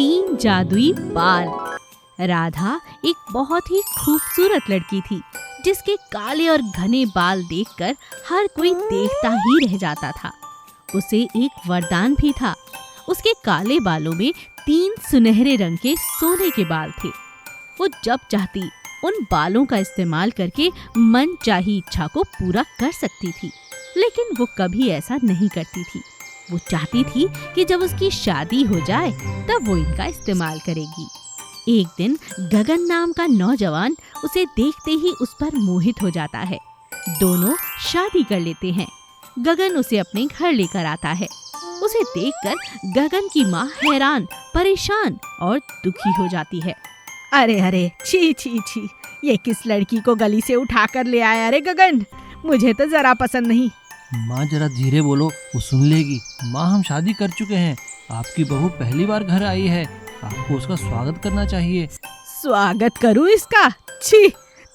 3 जादुई बाल। राधा एक बहुत ही खूबसूरत लड़की थी, जिसके काले और घने बाल देखकर हर कोई देखता ही रह जाता था। उसे एक वरदान भी था। उसके काले बालों में 3 सुनहरे रंग के सोने के बाल थे। वो जब चाहती उन बालों का इस्तेमाल करके मन चाही इच्छा को पूरा कर सकती थी, लेकिन वो कभी ऐसा नहीं करती थी। वो चाहती थी कि जब उसकी शादी हो जाए तब वो इनका इस्तेमाल करेगी। एक दिन गगन नाम का नौजवान उसे देखते ही उस पर मोहित हो जाता है। दोनों शादी कर लेते हैं। गगन उसे अपने घर लेकर आता है। उसे देखकर गगन की माँ हैरान, परेशान और दुखी हो जाती है। अरे अरे, छी छी छी, ये किस लड़की को गली से उठा कर ले आया रे गगन? मुझे तो जरा पसंद नहीं। माँ जरा धीरे बोलो, वो सुन लेगी। माँ हम शादी कर चुके हैं, आपकी बहू पहली बार घर आई है, आपको उसका स्वागत करना चाहिए। स्वागत करूं इसका? छी,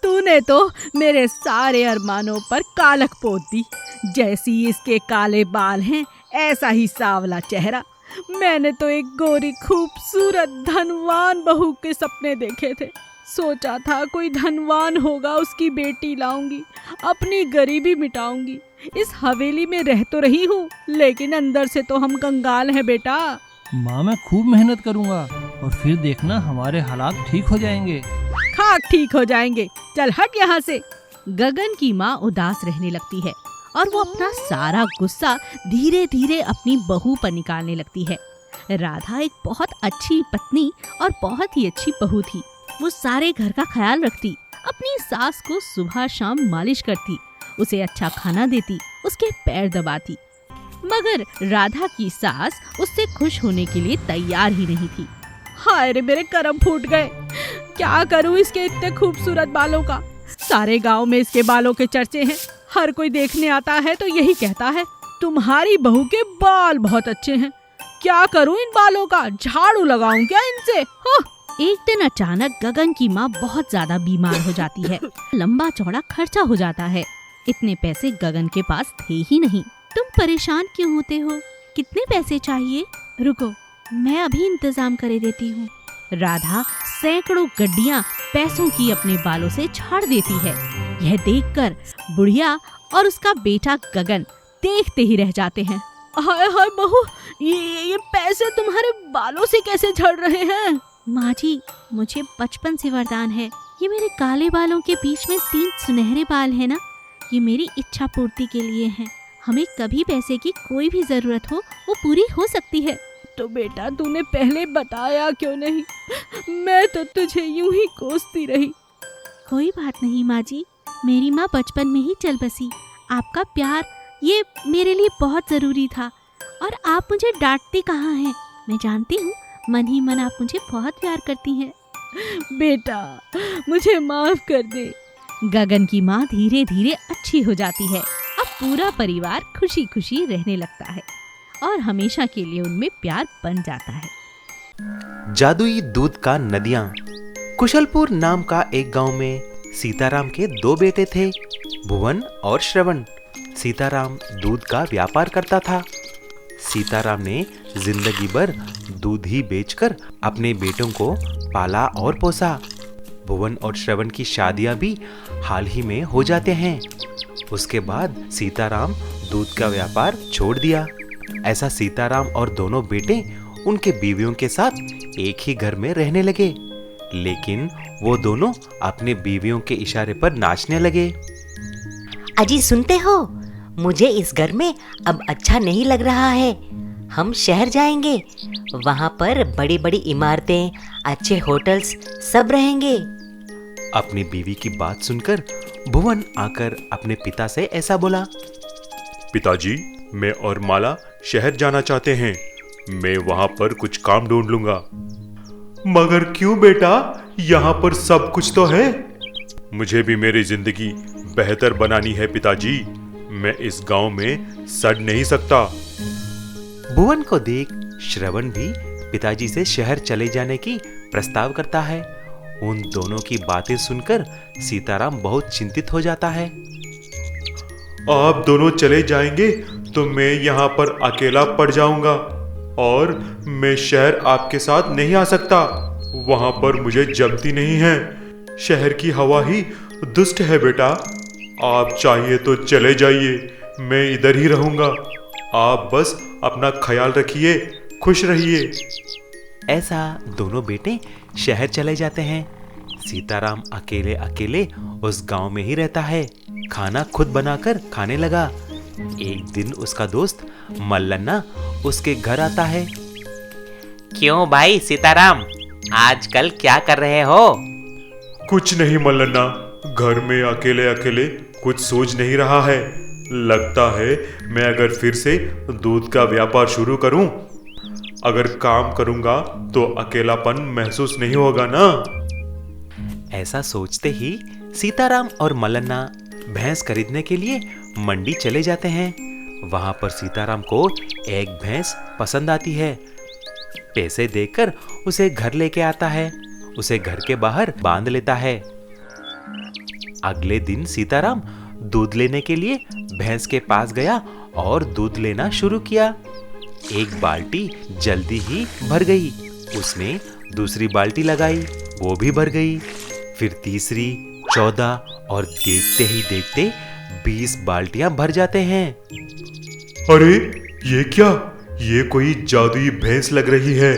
तूने तो मेरे सारे अरमानों पर कालक पोत दी। जैसी इसके काले बाल हैं, ऐसा ही सांवला चेहरा। मैंने तो एक गोरी खूबसूरत धनवान बहू के सपने देखे थे। सोचा था कोई धनवान होगा, उसकी बेटी लाऊंगी, अपनी गरीबी मिटाऊंगी। इस हवेली में रह तो रही हूँ, लेकिन अंदर से तो हम कंगाल हैं बेटा। माँ मैं खूब मेहनत करूँगा और फिर देखना हमारे हालात ठीक हो जाएंगे। खाक ठीक हो जाएंगे, चल हट यहाँ से। गगन की माँ उदास रहने लगती है और वो अपना सारा गुस्सा धीरे धीरे अपनी बहू पर निकालने लगती है। राधा एक बहुत अच्छी पत्नी और बहुत ही अच्छी बहू थी। वो सारे घर का ख्याल रखती, अपनी सास को सुबह शाम मालिश करती, उसे अच्छा खाना देती, उसके पैर दबाती। मगर राधा की सास उससे खुश होने के लिए तैयार ही नहीं थी। हाय रे, मेरे करम फूट गए। क्या करूं इसके इतने खूबसूरत बालों का? सारे गांव में इसके बालों के चर्चे हैं। हर कोई देखने आता है तो यही कहता है, तुम्हारी बहू के बाल बहुत अच्छे हैं। क्या करूं इन बालों का? झाड़ू लगाऊं क्या इनसे? एक दिन अचानक गगन की माँ बहुत ज्यादा बीमार हो जाती है। लंबा चौड़ा खर्चा हो जाता है। इतने पैसे गगन के पास थे ही नहीं। तुम परेशान क्यों होते हो? कितने पैसे चाहिए? रुको, मैं अभी इंतजाम कर देती हूँ। राधा सैकड़ों गड्डियाँ पैसों की अपने बालों से झाड़ देती है। यह देखकर बुढ़िया और उसका बेटा गगन देखते ही रह जाते हैं। हाय हाय बहू, ये पैसे तुम्हारे बालों से कैसे झड़ रहे हैं? माँ जी, मुझे बचपन से वरदान है। ये मेरे काले बालों के बीच में 3 सुनहरे बाल है ना, ये मेरी इच्छा पूर्ति के लिए हैं। हमें कभी पैसे की कोई भी जरूरत हो, वो पूरी हो सकती है। तो बेटा तूने पहले बताया क्यों नहीं? मैं तो तुझे यूं ही कोसती रही। कोई बात नहीं माँ जी, मेरी माँ बचपन में ही चल बसी। आपका प्यार ये मेरे लिए बहुत जरूरी था, और आप मुझे डांटती कहाँ हैं? मैं जानती हूँ मन ही मन आप मुझे बहुत प्यार करती हैं। बेटा मुझे माफ कर दे। गगन की माँ धीरे धीरे अच्छी हो जाती है। अब पूरा परिवार खुशी खुशी रहने लगता है और हमेशा के लिए उनमें प्यार बन जाता है। जादुई दूध का नदियाँ। कुशलपुर नाम का एक गांव में सीताराम के 2 बेटे थे, भुवन और श्रवण। सीताराम दूध का व्यापार करता था। सीताराम ने जिंदगी भर दूध ही बेचकर अपने बेटों को पाला और पोसा। भुवन और श्रवण की शादियां भी हाल ही में हो जाते हैं। उसके बाद सीताराम दूध का व्यापार छोड़ दिया। ऐसा सीताराम और दोनों बेटे उनके बीवियों के साथ एक ही घर में रहने लगे, लेकिन वो दोनों अपने बीवियों के इशारे पर नाचने लगे। अजी सुनते हो, मुझे इस घर में अब अच्छा नहीं लग रहा है। हम शहर जाएंगे, वहाँ पर बड़ी बड़ी इमारतें, अच्छे होटल्स सब रहेंगे। अपनी बीवी की बात सुनकर भुवन आकर अपने पिता से ऐसा बोला। पिताजी, मैं और माला शहर जाना चाहते हैं। मैं वहाँ पर कुछ काम ढूंढ लूंगा। मगर क्यों बेटा, यहाँ पर सब कुछ तो है। मुझे भी मेरी जिंदगी बेहतर बनानी है पिताजी। मैं इस गांव में सड़ नहीं सकता। भुवन को देख श्रवण भी पिताजी से शहर चले जाने की प्रस्ताव करता है। उन दोनों की बातें सुनकर सीताराम बहुत चिंतित हो जाता है। आप दोनों चले जाएंगे तो मैं यहाँ पर अकेला पड़ जाऊंगा। और मैं शहर आपके साथ नहीं आ सकता। वहां पर मुझे जमती नहीं है। शहर की हवा ही दुष्ट है बेटा। आप चाहिए तो चले जाइए, मैं इधर ही रहूंगा। आप बस अपना ख्याल रखिए, खुश रहिए। ऐसा दोनों बेटे शहर चले जाते हैं। सीताराम अकेले अकेले उस गांव में ही रहता है। खाना खुद बनाकर खाने लगा। एक दिन उसका दोस्त मल्लन्ना उसके घर आता है। क्यों भाई सीताराम, आजकल क्या कर रहे हो? कुछ नहीं मल्लन्ना, घर में अकेले अकेले कुछ सोच नहीं रहा है। लगता है मैं अगर फिर से दूध का व्यापार शुरू करूं, अगर काम करूंगा तो अकेलापन महसूस नहीं होगा ना। ऐसा सोचते ही सीताराम और मल्लन्ना भैंस खरीदने के लिए मंडी चले जाते हैं। वहां पर सीताराम को एक भैंस पसंद आती है। पैसे देकर उसे घर लेके आता है। उसे घर के बाहर बांध लेता है। अगले दिन सीताराम दूध लेने के लिए भैंस के पास गया और दूध लेना शुरू किया। एक बाल्टी जल्दी ही भर गई। उसने दूसरी बाल्टी लगाई, वो भी भर गई। फिर तीसरी, 14 और देखते ही देखते 20 बाल्टियां भर जाते हैं। अरे ये क्या, ये कोई जादुई भैंस लग रही है।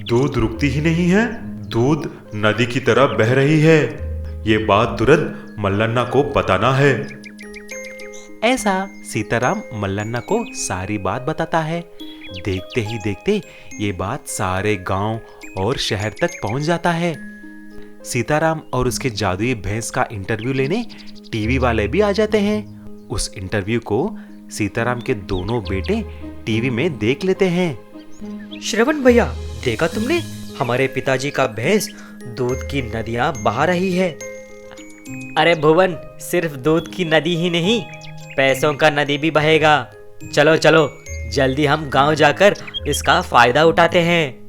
दूध रुकती ही नहीं है, दूध नदी की तरह बह रही है। ये बात तुरंत मल्लन्ना को बताना है। ऐसा सीताराम मल्लन्ना को सारी बात बताता है। देखते ही देखते ये बात सारे गांव और शहर तक पहुंच जाता है। सीताराम और उसके जादुई भैंस का इंटरव्यू लेने टीवी वाले भी आ जाते हैं। उस इंटरव्यू को सीताराम के दोनों बेटे टीवी में देख लेते हैं। श्रवण भैया, देखा तुमने, हमारे पिताजी का भैंस दूध की नदियां बहा रही है। अरे भुवन, सिर्फ दूध की नदी ही नहीं, पैसों का नदी भी बहेगा। चलो चलो, जल्दी हम गांव जाकर इसका फायदा उठाते हैं।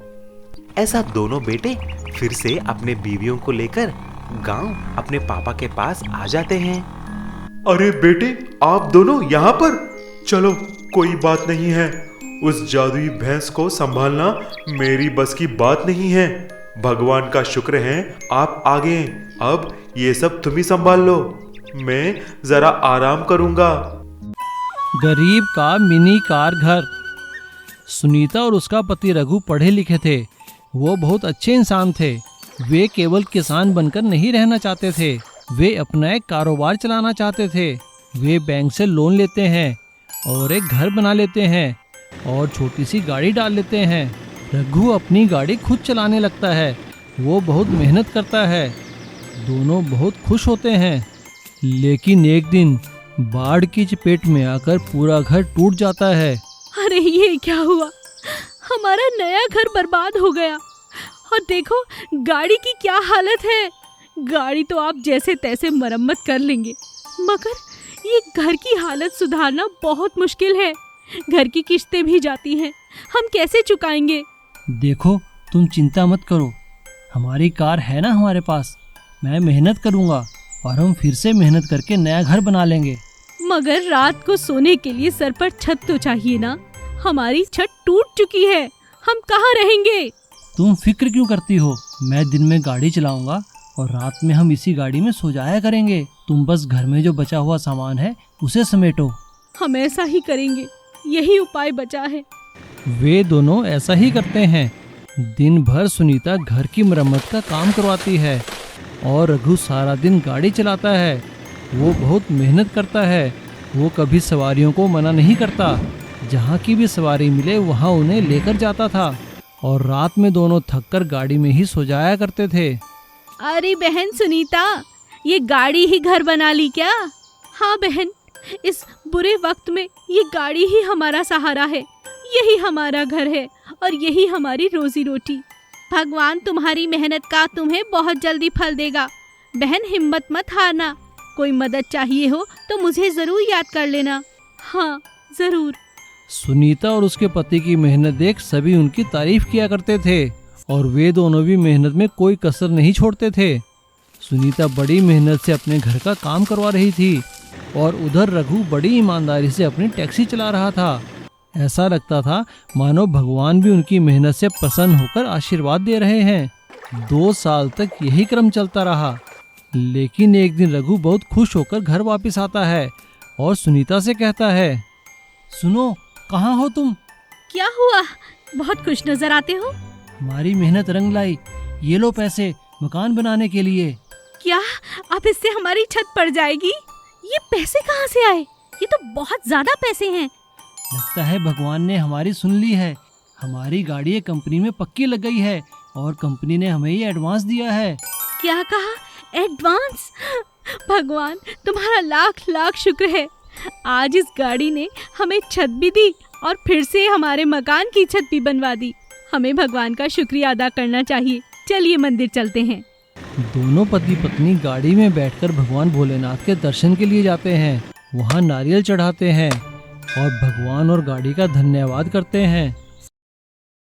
ऐसा दोनों बेटे फिर से अपने बीवियों को लेकर गांव अपने पापा के पास आ जाते हैं। अरे बेटे, आप दोनों यहाँ पर? चलो, कोई बात नहीं है। उस जादुई भैंस को संभालना मेरी बस की बात नहीं है। भगवान का शुक्र है आप आ गए। अब ये सब तुम ही संभाल लो, मैं जरा आराम करूंगा। गरीब का मिनी कार घर। सुनीता और उसका पति रघु पढ़े लिखे थे। वो बहुत अच्छे इंसान थे। वे केवल किसान बनकर नहीं रहना चाहते थे, वे अपना एक कारोबार चलाना चाहते थे। वे बैंक से लोन लेते हैं और एक घर बना लेते हैं और छोटी सी गाड़ी डाल लेते हैं। रघु अपनी गाड़ी खुद चलाने लगता है। वो बहुत मेहनत करता है। दोनों बहुत खुश होते हैं। लेकिन एक दिन बाढ़ की चपेट में आकर पूरा घर टूट जाता है। अरे ये क्या हुआ, हमारा नया घर बर्बाद हो गया। और देखो गाड़ी की क्या हालत है। गाड़ी तो आप जैसे तैसे मरम्मत कर लेंगे, मगर ये घर की हालत सुधारना बहुत मुश्किल है। घर की किस्तें भी जाती हैं, हम कैसे चुकाएंगे? देखो, तुम चिंता मत करो, हमारी कार है ना हमारे पास। मैं मेहनत करूँगा और हम फिर से मेहनत करके नया घर बना लेंगे। मगर रात को सोने के लिए सर पर छत तो चाहिए ना। हमारी छत टूट चुकी है, हम कहाँ रहेंगे? तुम फिक्र क्यों करती हो? मैं दिन में गाड़ी चलाऊंगा और रात में हम इसी गाड़ी में सो जाया करेंगे। तुम बस घर में जो बचा हुआ सामान है उसे समेटो। हम ऐसा ही करेंगे, यही उपाय बचा है। वे दोनों ऐसा ही करते हैं। दिन भर सुनीता घर की मरम्मत का काम करवाती है और रघु सारा दिन गाड़ी चलाता है। वो बहुत मेहनत करता है। वो कभी सवारियों को मना नहीं करता। जहाँ की भी सवारी मिले वहाँ उन्हें लेकर जाता था और रात में दोनों थककर गाड़ी में ही सो जाया करते थे। अरे बहन सुनीता, ये गाड़ी ही घर बना ली क्या? हाँ बहन, इस बुरे वक्त में ये गाड़ी ही हमारा सहारा है। यही हमारा घर है और यही हमारी रोजी रोटी। भगवान तुम्हारी मेहनत का तुम्हें बहुत जल्दी फल देगा। बहन हिम्मत मत हारना। कोई मदद चाहिए हो तो मुझे जरूर याद कर लेना। हाँ जरूर। सुनीता और उसके पति की मेहनत देख सभी उनकी तारीफ किया करते थे और वे दोनों भी मेहनत में कोई कसर नहीं छोड़ते थे। सुनीता बड़ी मेहनत से अपने घर का काम करवा रही थी और उधर रघु बड़ी ईमानदारी से अपनी टैक्सी चला रहा था। ऐसा लगता था मानो भगवान भी उनकी मेहनत से प्रसन्न होकर आशीर्वाद दे रहे हैं। 2 साल तक यही क्रम चलता रहा, लेकिन एक दिन रघु बहुत खुश होकर घर वापस आता है और सुनीता से कहता है, सुनो, कहाँ हो तुम? क्या हुआ? बहुत खुश नजर आते हो। हमारी मेहनत रंग लाई, ये लो पैसे मकान बनाने के लिए। क्या अब इससे हमारी छत पड़ जाएगी? ये पैसे कहाँ से आए? ये तो बहुत ज्यादा पैसे हैं। लगता है भगवान ने हमारी सुन ली है। हमारी गाड़ी कंपनी में पक्की लग गई है और कंपनी ने हमें ये एडवांस दिया है। क्या कहा? एडवांस? भगवान तुम्हारा लाख लाख शुक्र है। आज इस गाड़ी ने हमें छत भी दी और फिर से हमारे मकान की छत भी बनवा दी। हमें भगवान का शुक्रिया अदा करना चाहिए। चलिए मंदिर चलते हैं। दोनों पति पत्नी गाड़ी में बैठकर भगवान भोलेनाथ के दर्शन के लिए जाते हैं। वहाँ नारियल चढ़ाते हैं और भगवान और गाड़ी का धन्यवाद करते हैं।